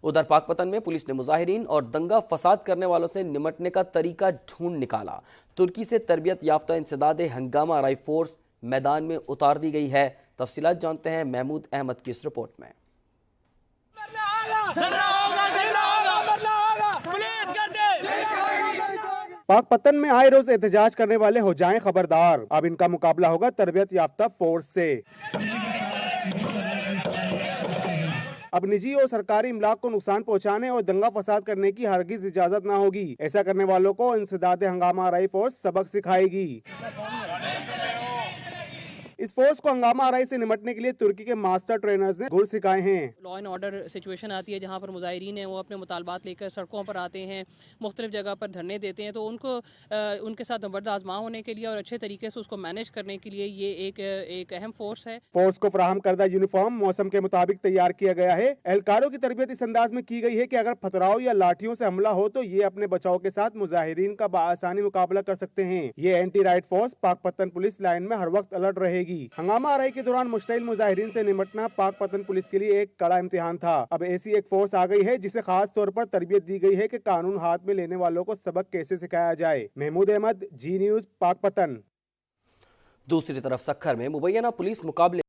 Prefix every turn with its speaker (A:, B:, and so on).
A: उधर पाकपतन में पुलिस ने मुजाहिरीन और दंगा फसाद करने वालों से निमटने का तरीका ढूंढ निकाला। तुर्की से तरबियत याफ्ता इंसदादे हंगामा आराई फोर्स मैदान में उतार दी गई है। तफसीलात जानते हैं महमूद अहमद की इस रिपोर्ट में।
B: पाकपतन में आए रोज एहतजाज करने वाले हो जाएं खबरदार, अब इनका मुकाबला होगा तरबियत याफ्ता फोर्स से। अब निजी और सरकारी इमलाक को नुकसान पहुंचाने और दंगा फसाद करने की हरगिज इजाजत ना होगी। ऐसा करने वालों को इंसदाद हंगामा आराई फोर्स सबक सिखाएगी। इस फोर्स को हंगामा आराई से निपटने के लिए तुर्की के मास्टर ट्रेनर्स ने गुर सिखाए हैं।
C: लॉ एंड ऑर्डर सिचुएशन आती है जहाँ पर मुजाहिरीन हैं वो अपने मुतालबात लेकर सड़कों पर आते हैं, मुख्तलिफ जगह पर धरने देते हैं, तो उनको उनके साथ नंबरद आजमा होने के लिए और अच्छे तरीके से उसको मैनेज करने के लिए ये एक अहम फोर्स है।
B: फोर्स को फराहम करदा यूनिफॉर्म मौसम के मुताबिक तैयार किया गया है। एहलकारों की तरबियत इस अंदाज में की गई है कि अगर पथराव या लाठियों से हमला हो तो ये अपने बचाव के साथ मुजाहिरीन का बआसानी मुकाबला कर सकते हैं। ये anti right force Pakpattan police line में हर वक्त अलर्ट रहेगी। हंगामा आराई के दौरान मुश्तइल मुजाहिरीन से निपटना पाकपतन पुलिस के लिए एक कड़ा इम्तिहान था। अब ऐसी एक फोर्स आ गई है जिसे खास तौर पर तरबियत दी गई है कि कानून हाथ में लेने वालों को सबक कैसे सिखाया जाए। महमूद अहमद, जी न्यूज़, पाकपतन।
A: दूसरी तरफ सक्खर में मुबैना पुलिस मुकाबले